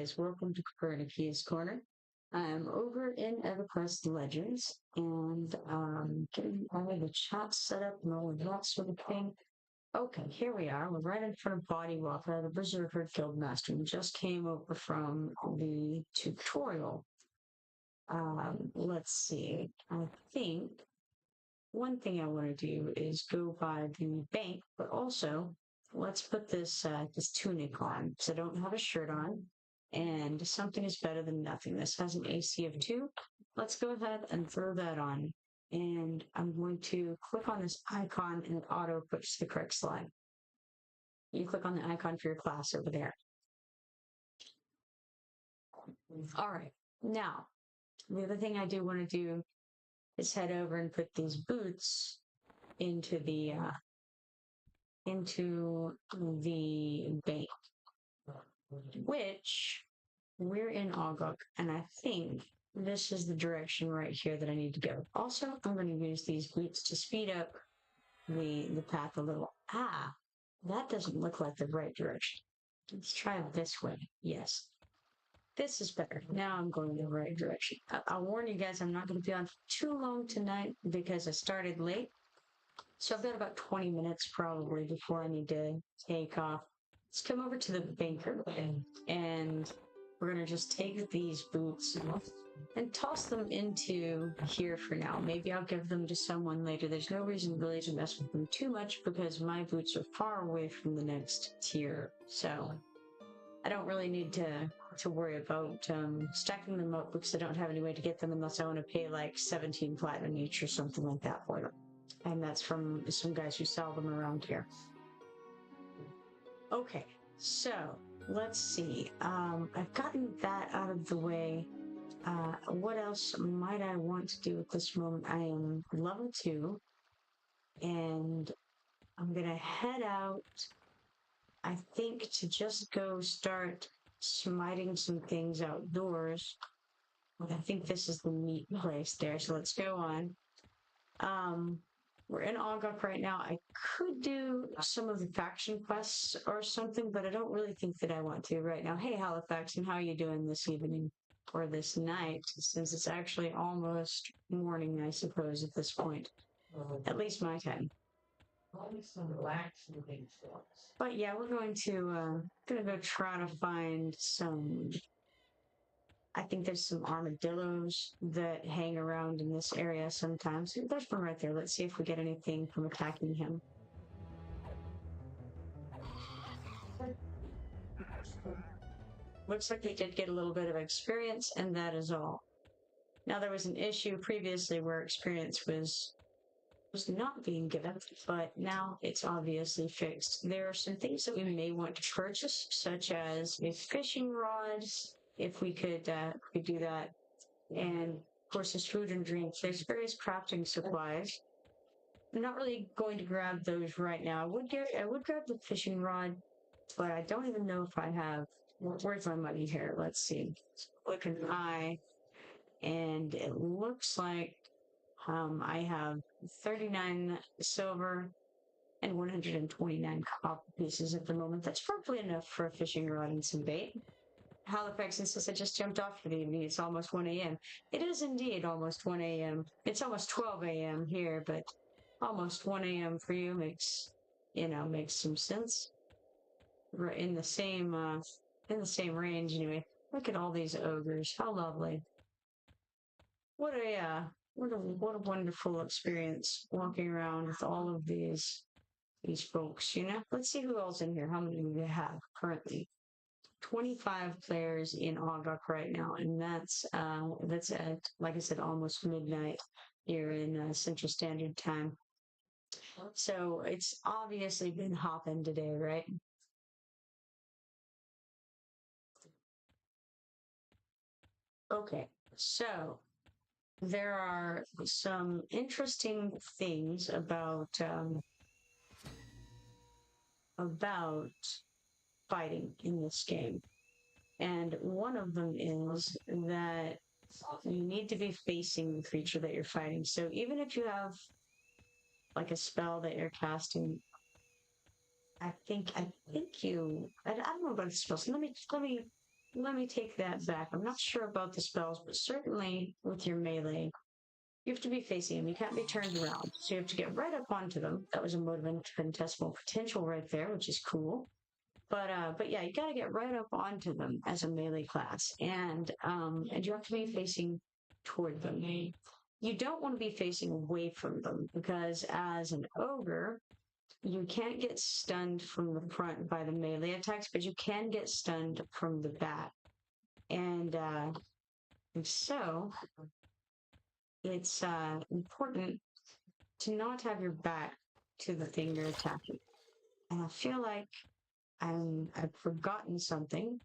guys, welcome to Kipoerneke's Corner. I'm over in EverQuest Legends, and getting all of the chat set up and all of that sort of thing. Okay, here we are. We're right in front of Body Walker, the Berserker Guildmaster. We just came over from the tutorial. Let's see. I think one thing I want to do is go by the bank, but also let's put this this tunic on because I don't have a shirt on, and something is better than nothing. This has an AC of 2. Let's go ahead and throw that on, and I'm going to click on this icon and it auto puts the correct slide. You click on the icon for your class over there. All right, now the other thing I do want to do is head over and put these boots into the bank, which we're in Oggok, and I think this is the direction right here that I need to go. Also, I'm going to use these boots to speed up the path a little. That doesn't look like the right direction. Let's try it this way. Yes. This is better. Now I'm going in the right direction. I'll warn you guys, I'm not going to be on for too long tonight because I started late. So I've got about 20 minutes probably before I need to take off. Let's come over to the banker and we're going to just take these boots and toss them into here for now. Maybe I'll give them to someone later. There's no reason really to mess with them too much because my boots are far away from the next tier. So I don't really need to worry about stacking them up because I don't have any way to get them unless I want to pay like 17 platinum each or something like that for them. And that's from some guys who sell them around here. Okay, so let's see. I've gotten that out of the way. What else might I want to do at this moment? I am level 2, and I'm gonna head out, I think, to just go start smiting some things outdoors. I think this is the meat place there, so let's go on. We're in Oggok right now. I could do some of the faction quests or something, but I don't really think that I want to right now. Hey, Halifax, and how are you doing this evening or this night, since it's actually almost morning, I suppose, at this point. At least my time. But yeah, we're going to go try to find some. I think there's some armadillos that hang around in this area sometimes. There's one right there. Let's see if we get anything from attacking him. Looks like we did get a little bit of experience, and that is all. Now, there was an issue previously where experience was not being given, but now it's obviously fixed. There are some things that we may want to purchase, such as a fishing rod, if we could do that, and of course there's food and drink. There's various crafting supplies. I'm not really going to grab those right now. I would grab the fishing rod, but I don't even know if I have. Where's my money here? Let's see. Look an eye, and it looks like I have 39 silver and 129 copper pieces at the moment. That's probably enough for a fishing rod and some bait. Halifax says I just jumped off for the evening. It's almost 1 a.m. It is indeed almost 1 a.m. It's almost 12 a.m. here, but almost 1 a.m. for you makes some sense. We're in the same range anyway. Look at all these ogres. How lovely. What a wonderful experience walking around with all of these folks, Let's see who else in here. How many do we have currently? 25 players in Oggok right now, and that's at, like I said, almost midnight here in Central Standard Time. So it's obviously been hopping today, right? Okay, so there are some interesting things about fighting in this game. And one of them is that you need to be facing the creature that you're fighting. So even if you have like a spell that you're casting, I don't know about the spells. Let me let me take that back. I'm not sure about the spells, but certainly with your melee, you have to be facing them. You can't be turned around. So you have to get right up onto them. That was a mode of infinitesimal potential right there, which is cool. But yeah, you gotta get right up onto them as a melee class. And you have to be facing toward them. You don't want to be facing away from them because as an ogre, you can't get stunned from the front by the melee attacks, but you can get stunned from the back. And so it's important to not have your back to the thing you're attacking. And I feel like I've forgotten something.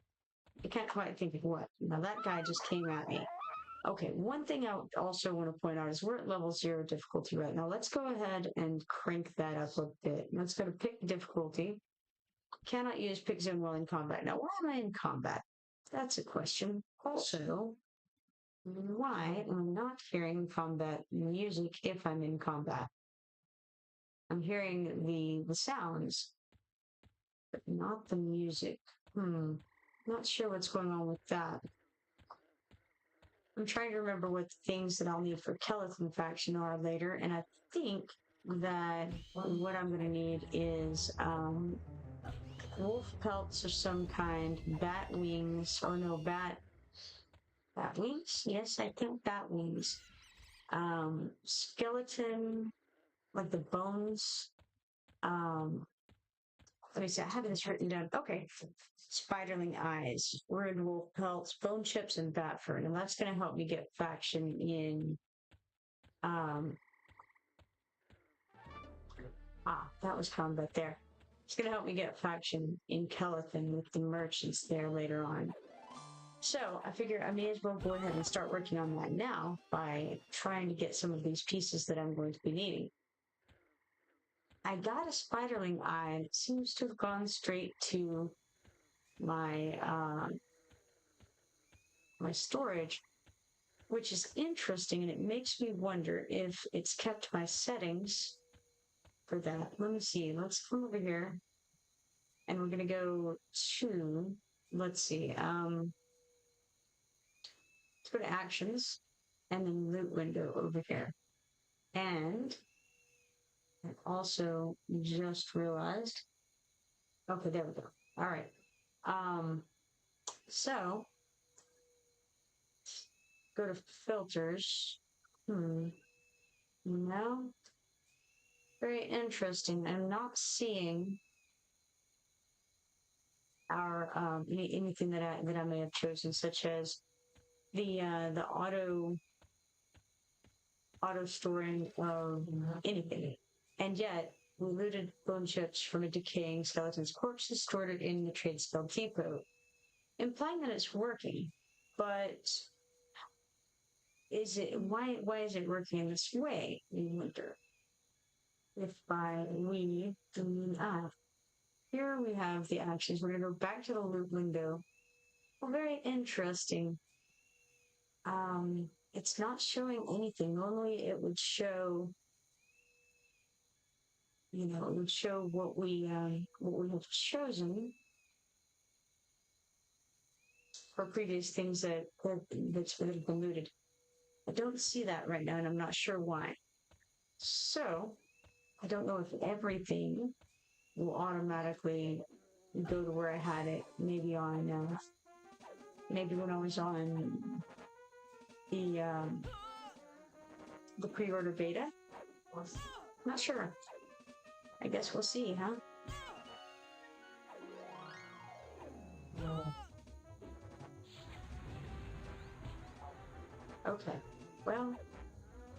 I can't quite think of what. Now that guy just came at me. Okay, one thing I also want to point out is we're at level 0 difficulty right now. Let's go ahead and crank that up a bit. Let's go to pick difficulty. Cannot use pick zone while in combat. Now, why am I in combat? That's a question. Also, why am I not hearing combat music if I'm in combat? I'm hearing the sounds, but not the music. Not sure what's going on with that. I'm trying to remember what things that I'll need for Kelethon faction are later, and I think that what I'm going to need is wolf pelts of some kind, bat wings, or no, bat wings? Yes, I think bat wings. Skeleton, like the bones. Let me see, I have this written down. Okay. Spiderling eyes, ruined wolf pelts, bone chips, and bat fur. And that's going to help me get faction in. That was combat there. It's going to help me get faction in Kelethon with the merchants there later on. So I figure I may as well go ahead and start working on that now by trying to get some of these pieces that I'm going to be needing. I got a spiderling eye, and it seems to have gone straight to my my storage, which is interesting, and it makes me wonder if it's kept my settings for that. Let me see. Let's come over here, and we're gonna go to, let's see, let's go to actions, and then loot window over here. And I also just realized, okay, there we go. All right. So go to filters. No. Very interesting. I'm not seeing our anything that I may have chosen, such as the auto storing of anything. And yet we looted bone chips from a decaying skeleton's corpse and stored it in the trade skill depot, implying that it's working. But is it why is it working in this way? We wonder. If by we, I mean I. Here we have the actions. We're going to go back to the loot window. Well, very interesting. It's not showing anything. Normally it would show, it would show what we have chosen for previous things that's been looted. I don't see that right now, and I'm not sure why. So I don't know if everything will automatically go to where I had it. Maybe on maybe when I was on the pre-order beta. Not sure. I guess we'll see, huh? Okay. Well,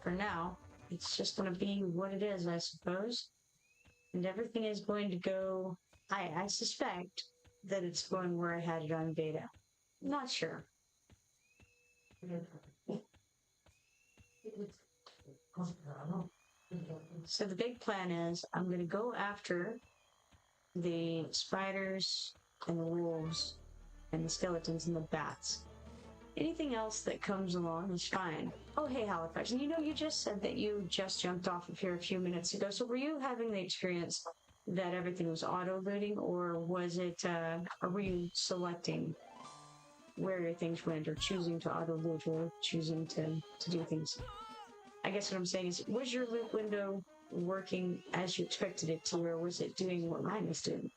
for now, it's just going to be what it is, I suppose. And everything is going to go... I suspect that it's going where I had it on beta. Not sure. So the big plan is I'm going to go after the spiders and the wolves and the skeletons and the bats. Anything else that comes along is fine. Oh, hey, Halifax. And you just said that you just jumped off of here a few minutes ago. So were you having the experience that everything was auto-looting, or was it, or were you selecting? where your things went, or choosing to auto loot, or choosing to do things. I guess what I'm saying is, was your loot window working as you expected it to, or was it doing what mine was doing?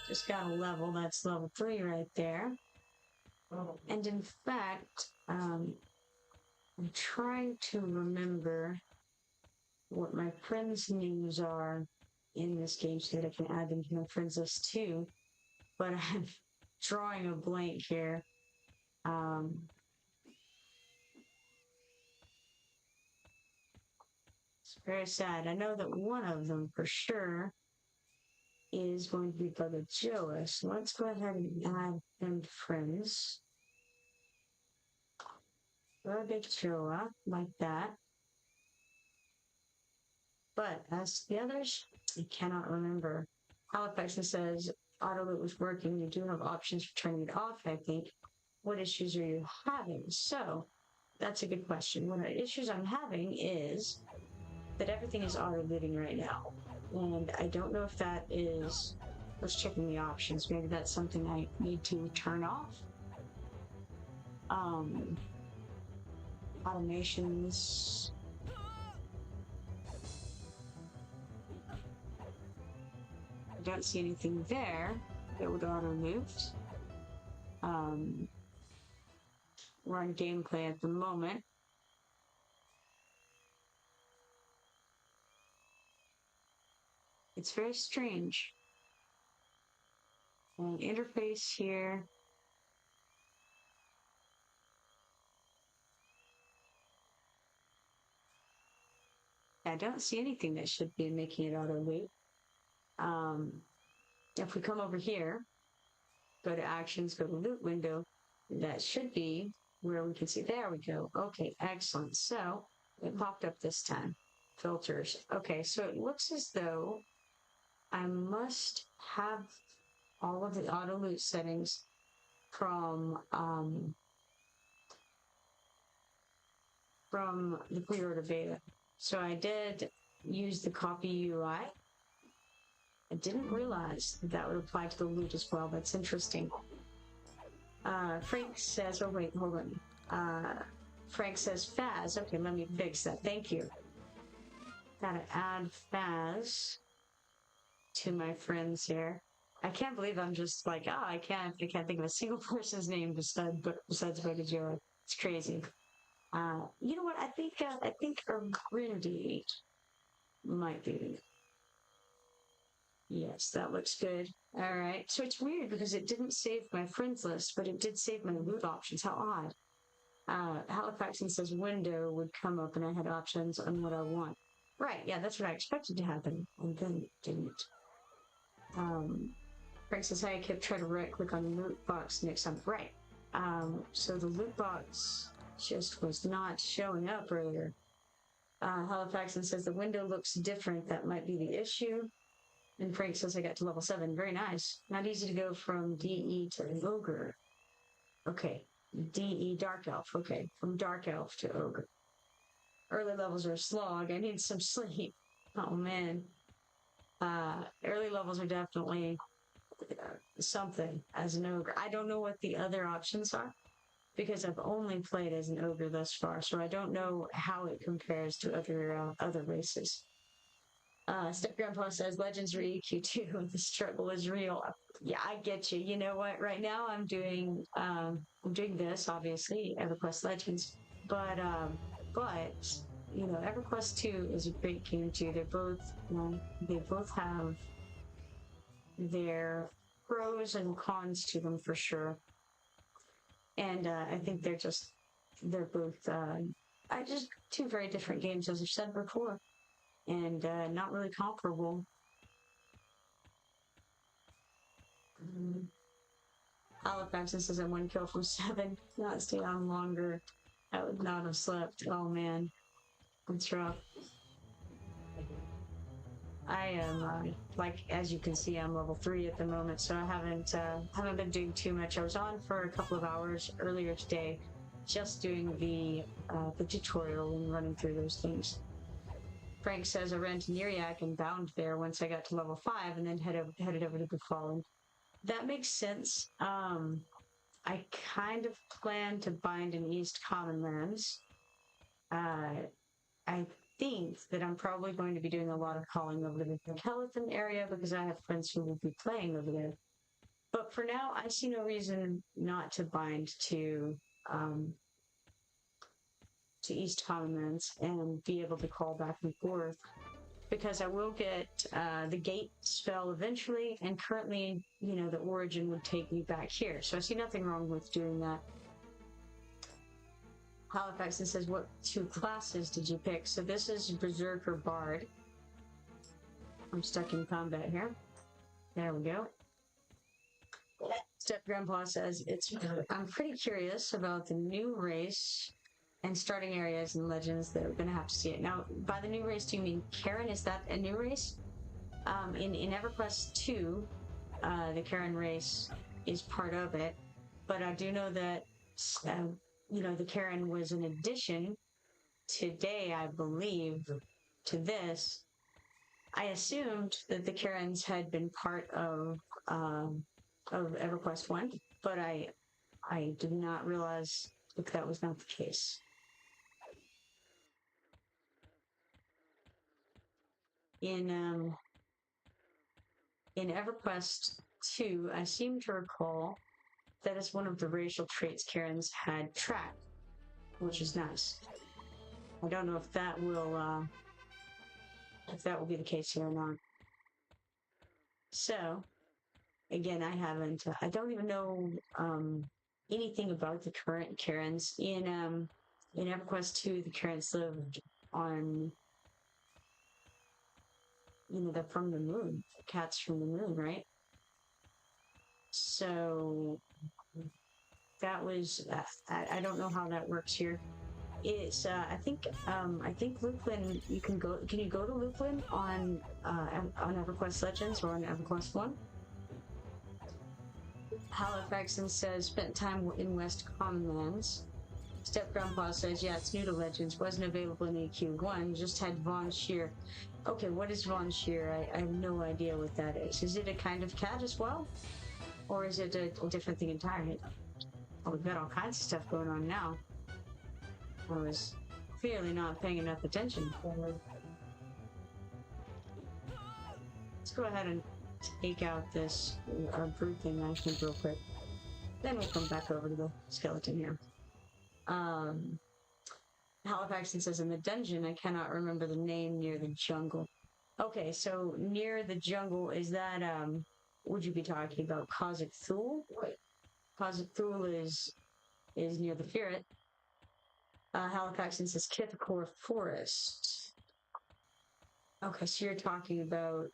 Just got a level, that's level 3 right there. And in fact, I'm trying to remember what my friends' names are in this game so that I can add them to my friends list too. But I'm drawing a blank here. It's very sad. I know that one of them for sure is going to be Brother Joe. So let's go ahead and add them to friends. Brother Joe, like that. But as to the others, I cannot remember. Halifax says auto loot was working. You do have options for turning it off, I think. What issues are you having? So that's a good question. One of the issues I'm having is that everything is auto looting right now. And I don't know if that is, let's check in the options. Maybe that's something I need to turn off. Automations. I don't see anything there that would auto loot. We're on gameplay at the moment. It's very strange. Interface here. I don't see anything that should be making it auto loot. If we come over here, go to actions, go to loot window, that should be where we can see, there we go. Okay, excellent. So it popped up this time. Filters. Okay, so it looks as though I must have all of the auto loot settings from the pre-order beta. So I did use the copy UI. I didn't realize that would apply to the loot as well. That's interesting. Frank says, oh wait, hold on. Frank says Faz. Okay, let me fix that. Thank you. Gotta add Faz to my friends here. I can't believe I'm just like, oh, I can't think of a single person's name besides Brother Joe. It's crazy. You know what? I think BRD might be. Yes, that looks good. All right. So it's weird because it didn't save my friends list, but it did save my loot options. How odd. Halifax says window would come up and I had options on what I want. Right. Yeah, that's what I expected to happen, and then it didn't. Frank says, hey, I kept trying to right-click on the loot box next time. Right. So the loot box just was not showing up earlier. Halifax says the window looks different. That might be the issue. And Frank says I got to level 7. Very nice. Not easy to go from DE to Ogre. Okay. DE Dark Elf. Okay. From Dark Elf to Ogre. Early levels are a slog. I need some sleep. Oh, man. Early levels are definitely something as an Ogre. I don't know what the other options are because I've only played as an Ogre thus far, so I don't know how it compares to other races. Step Grandpa says Legends are EQ2. The struggle is real. Yeah, I get you. You know what? Right now I'm doing this, obviously, EverQuest Legends, but you know, EverQuest 2 is a great game too. They're both they both have their pros and cons to them for sure. And I think they're both just two very different games, as I've said before. And not really comparable. Halifax says I'm 1 kill from 7. Not stay on longer. I would not have slept. Oh man, that's rough. I am like, as you can see, I'm level 3 at the moment, so I haven't been doing too much. I was on for a couple of hours earlier today, just doing the tutorial and running through those things. Frank says I ran to Neriak and bound there once I got to level 5 and then headed over to the Fallen. That makes sense. I kind of plan to bind in East Commonlands. I think that I'm probably going to be doing a lot of calling over the Skeleton area because I have friends who will be playing over there. But for now, I see no reason not to bind to East Commonlands and be able to call back and forth, because I will get the gate spell eventually, and currently, you know, the origin would take me back here. So I see nothing wrong with doing that. Halifax says, what 2 classes did you pick? So this is Berserker Bard. I'm stuck in combat here. There we go. Step Grandpa says, I'm pretty curious about the new race and starting areas and legends that we're going to have to see it. Now, by the new race, do you mean Karen? Is that a new race? In EverQuest 2, the Karen race is part of it, but I do know that, you know, the Karen was an addition today, I believe, to this. I assumed that the Karens had been part of EverQuest 1, but I did not realize that that was not the case. In EverQuest 2, I seem to recall that is one of the racial traits Karens had tracked, which is nice. I don't know if that will be the case here or not. So, again, I don't even know anything about the current Karens. In EverQuest 2, the Karens lived on, you know, they're from the moon. The cats from the moon, right? So that was, I don't know how that works here. It's, I think Luplin, can you go to Luplin on EverQuest Legends or on EverQuest 1? Halifaxon says, spent time in West Commonlands. Step Grandpa says, yeah, it's new to Legends, wasn't available in AQ1, just had Von Shear. Okay, what is Von Shear? I have no idea what that is. Is it a kind of cat as well? Or is it a different thing entirely? Oh, we've got all kinds of stuff going on now. I was clearly not paying enough attention. Let's go ahead and take out this brute thing, I think, real quick. Then we'll come back over to the skeleton here. Halifaxon says, in the dungeon, I cannot remember the name near the jungle. Okay, so near the jungle, is that, would you be talking about Kozak Thul? Kozak Thul is near the Ferret. Halifaxon says, Kithakor Forest. Okay, so you're talking about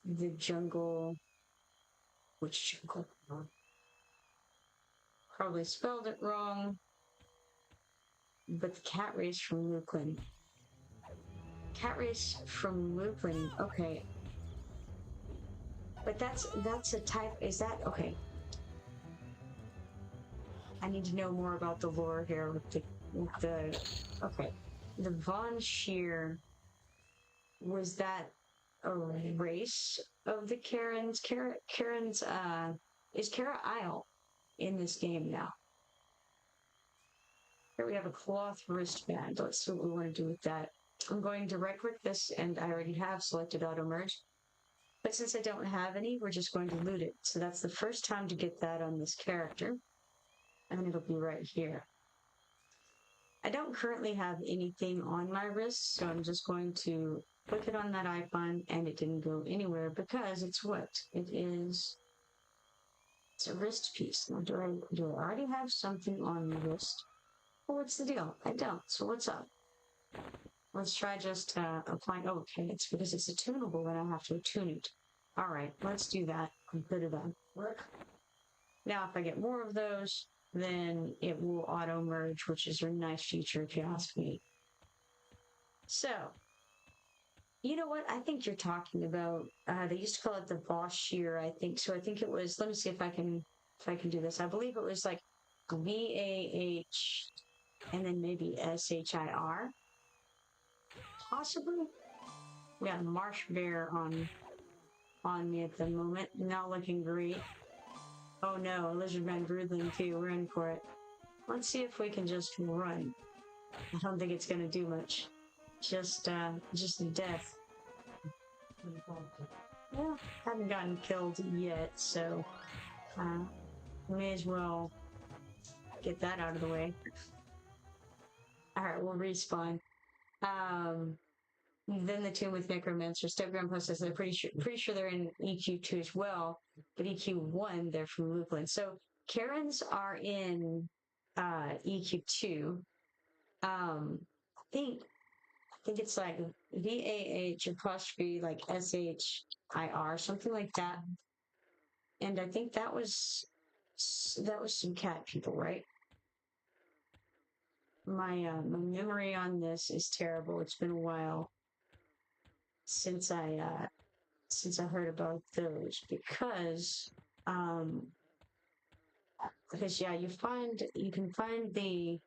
the jungle. Which jungle? Probably spelled it wrong. But the cat race from Luplin. Cat race from Luplin, okay. But that's a type, is that, okay. I need to know more about the lore here with the okay. The Von Shear, was that a race of the Karens? Karens, is Kara Isle in this game now? Here we have a cloth wristband. Let's see what we want to do with that. I'm going to right-click this, and I already have selected auto merge. But since I don't have any, we're just going to loot it. So that's the first time to get that on this character. And it'll be right here. I don't currently have anything on my wrist, so I'm just going to click it on that icon, and it didn't go anywhere because it's what? It's a wrist piece. Now, do I already have something on the wrist? Well, what's the deal? I don't. So what's up? Let's try just applying. Oh, okay, it's because it's a tunable, and I have to attune it. All right, let's do that and put it on. Now, if I get more of those, then it will auto merge, which is a nice feature if you ask me. So, you know what? I think you're talking about. They used to call it the Boss Shear, I think. So I think it was. Let me see if I can do this. I believe it was like VAH and then maybe SHIR. possibly. We got a marsh bear on me at the moment. Not looking great. Oh no, a lizardman broodling too. We're in for it. Let's see if we can just run. I don't think it's gonna do much. Just death. Well, haven't gotten killed yet, so may as well get that out of the way. Alright, we'll respawn. Then the tomb with Necromancer. Step Grandpa says they're pretty sure they're in EQ2 as well, but EQ1 they're from Loopland. So Karens are in EQ2. I think it's like VAH apostrophe like SHIR, something like that. And I think that was some cat people, right? My memory on this is terrible. It's been a while since I heard about those because yeah, you can find the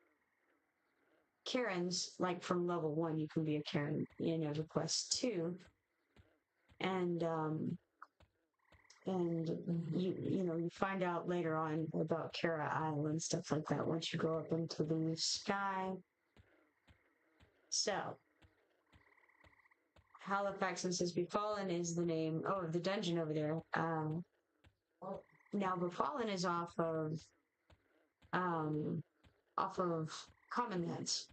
Karens like from level 1. You can be a Karen in EverQuest 2, and you find out later on about Kara Isle and stuff like that once you go up into the sky. So Halifax says Befallen is the name of the dungeon over there. Now Befallen is off of Common Lands.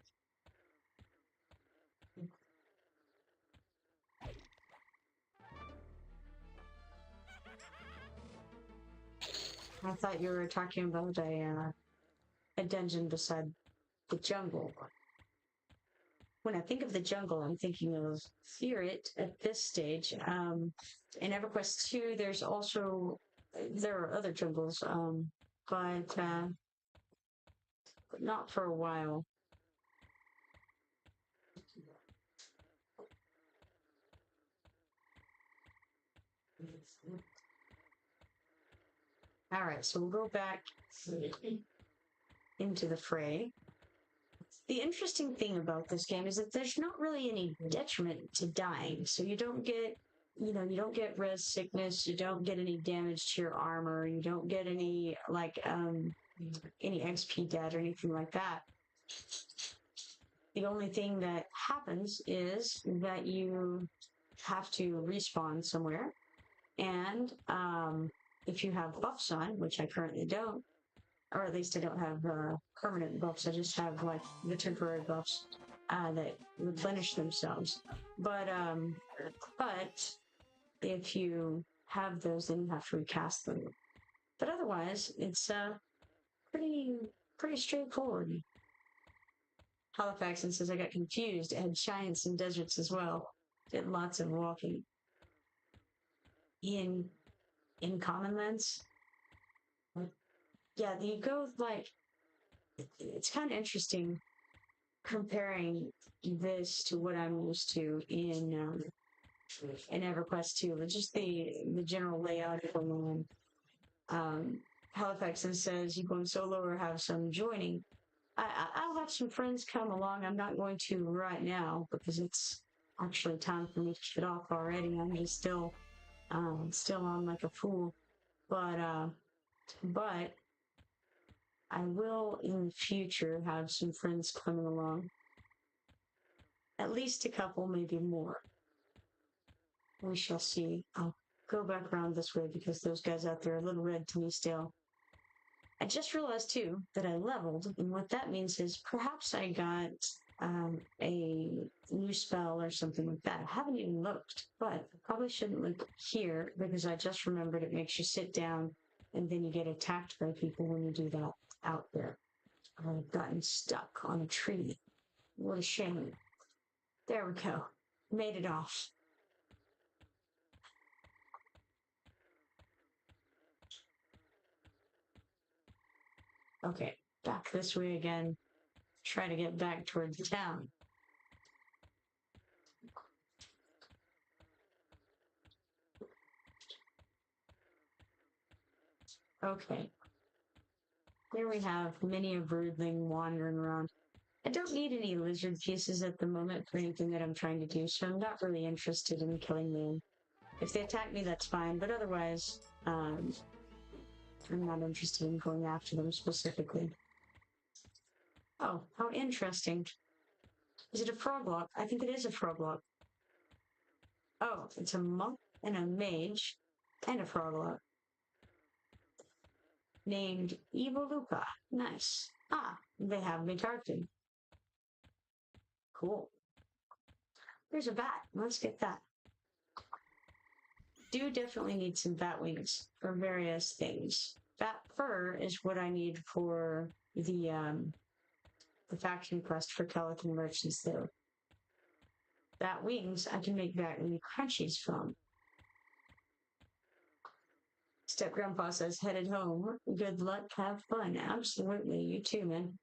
I thought you were talking about a dungeon beside the jungle. When I think of the jungle, I'm thinking of Fearit at this stage. In EverQuest 2, there are other jungles, but not for a while. Alright, so we'll go back into the fray. The interesting thing about this game is that there's not really any detriment to dying. So you don't get, you don't get res sickness, you don't get any damage to your armor, you don't get any, any XP debt or anything like that. The only thing that happens is that you have to respawn somewhere. And if you have buffs on, which I currently don't, or at least I don't have permanent buffs, I just have like the temporary buffs that replenish themselves. But if you have those, then you have to recast them. But otherwise, it's pretty straightforward. Halifax says I got confused. I had giants and deserts as well. Did lots of walking. In Common Lands. Yeah, you go like it's kind of interesting comparing this to what I'm used to in EverQuest 2, but just the general layout of the land. Halifax says you going solo or have some joining. I'll have some friends come along. I'm not going to right now because it's actually time for me to get off already. I'm just still on like a fool, but I will in the future have some friends coming along. At least a couple, maybe more. We shall see. I'll go back around this way because those guys out there are a little red to me still. I just realized too that I leveled, and what that means is perhaps I got a new spell or something like that. I haven't even looked, but I probably shouldn't look here because I just remembered it makes you sit down and then you get attacked by people when you do that out there. I've gotten stuck on a tree. What a shame. There we go. Made it off. Okay, back this way again. Try to get back towards the town. Okay. Here we have many a broodling wandering around. I don't need any lizard pieces at the moment for anything that I'm trying to do, so I'm not really interested in killing them. If they attack me, that's fine, but otherwise, I'm not interested in going after them specifically. Oh, how interesting. Is it a frog lock? I think it is a frog lock. Oh, it's a monk and a mage and a frog lock. Named Evoluka. Nice. Ah, they have me targeted. Cool. There's a bat. Let's get that. Do definitely need some bat wings for various things. Bat fur is what I need for the faction quest for Pelican merchants though. Bat wings I can make bat wing crunchies from. Step Grandpa says, headed home. Good luck, have fun. Absolutely, you too, man.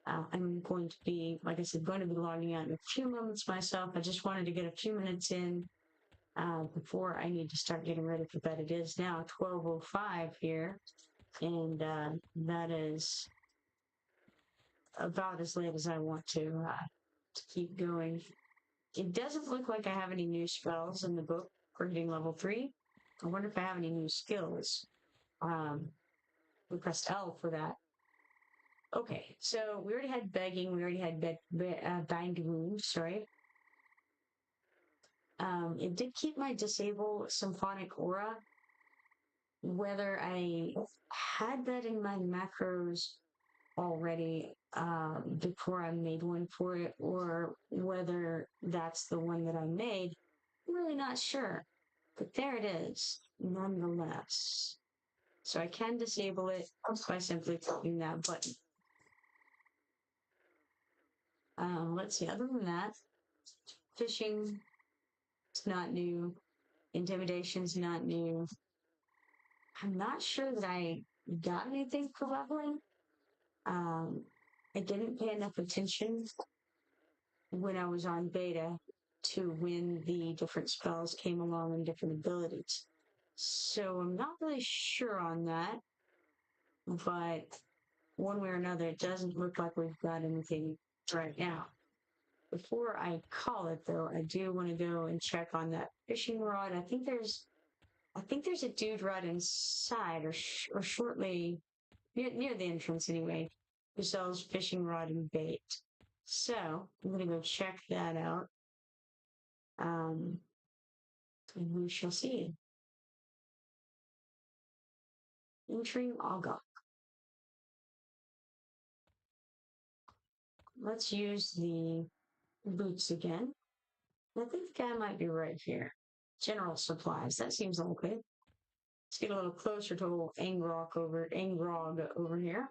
I'm going to be, like I said, going to be logging out in a few moments myself. I just wanted to get a few minutes in before I need to start getting ready for bed. It is now 12:05 here, and that is about as late as I want to keep going. It doesn't look like I have any new spells in the book for getting level 3. I wonder if I have any new skills. We pressed L for that. Okay, so we already had begging, we already had bind wounds, sorry. It did keep my disable symphonic aura. Whether I had that in my macros already before I made one for it, or whether that's the one that I made, I'm really not sure. But there it is, nonetheless. So I can disable it by simply clicking that button. Let's see, other than that, fishing is not new. Intimidation's not new. I'm not sure that I got anything for leveling. I didn't pay enough attention when I was on beta to when the different spells came along and different abilities. So I'm not really sure on that, but one way or another, it doesn't look like we've got anything right now. Before I call it, though, I do want to go and check on that fishing rod. I think there's a dude right inside, or shortly near the entrance anyway, who sells fishing rod and bait. So I'm gonna go check that out. And we shall see. Entering Oggok. Let's use the boots again. I think the guy might be right here. General supplies. That seems okay. Let's get a little closer to Angrog over here.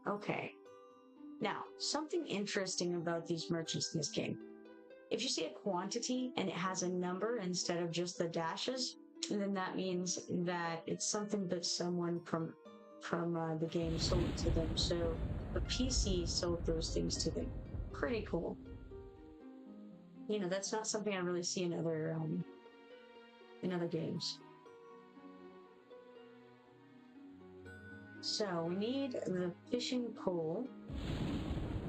Okay. Now, something interesting about these merchants in this game. If you see a quantity and it has a number instead of just the dashes, then that means that it's something that someone from the game sold to them. So the PC sold those things to them. Pretty cool. You know, that's not something I really see in other games. So we need the fishing pole,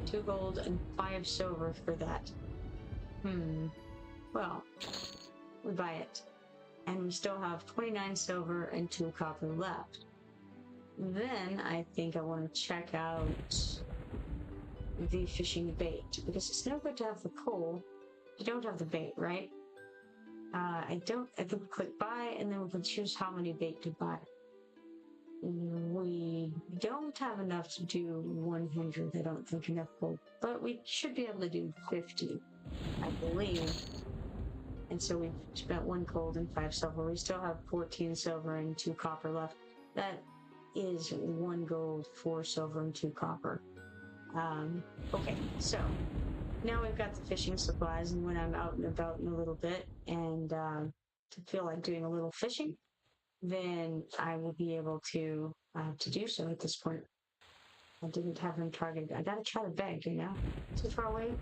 2 gold and 5 silver for that. Well, we buy it. And we still have 29 silver and 2 copper left. Then I think I want to check out the fishing bait, because it's no good to have the pole if you don't have the bait, right? I think we click buy, and then we can choose how many bait to buy. We don't have enough to do 100, I don't think, enough gold, but we should be able to do 50, I believe. And so we've spent 1 gold and 5 silver. We still have 14 silver and 2 copper left. That is 1 gold, 4 silver, and 2 copper. Okay, so now we've got the fishing supplies, and when I'm out and about in a little bit and to feel like doing a little fishing, then I will be able to do so at this point. I didn't have him targeted. I gotta try to beg, you know? Too far away?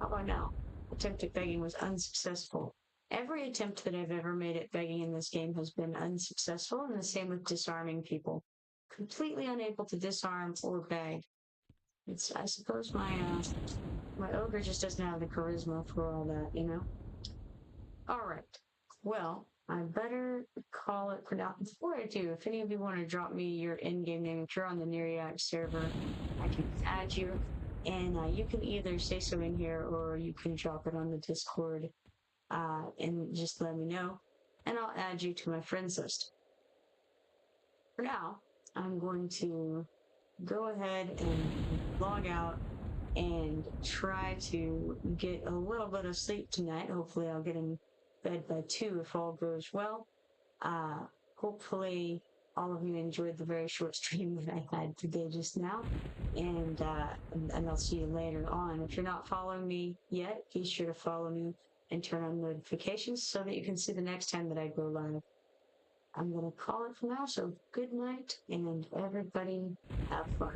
How about now? Attempt at begging was unsuccessful. Every attempt that I've ever made at begging in this game has been unsuccessful, and the same with disarming people. Completely unable to disarm or beg. I suppose my ogre just doesn't have the charisma for all that, you know? Alright. Well, I better call it for now. Before I do, if any of you want to drop me your in-game name, if you're on the Nereac server, I can add you. And you can either say so in here or you can drop it on the Discord and just let me know. And I'll add you to my friends list. For now, I'm going to go ahead and log out and try to get a little bit of sleep tonight. Hopefully I'll get in bed by 2 if all goes well. Hopefully all of you enjoyed the very short stream that I had today just now. And I'll see you later on. If you're not following me yet, be sure to follow me and turn on notifications so that you can see the next time that I go live. I'm going to call it for now, so good night, and everybody have fun.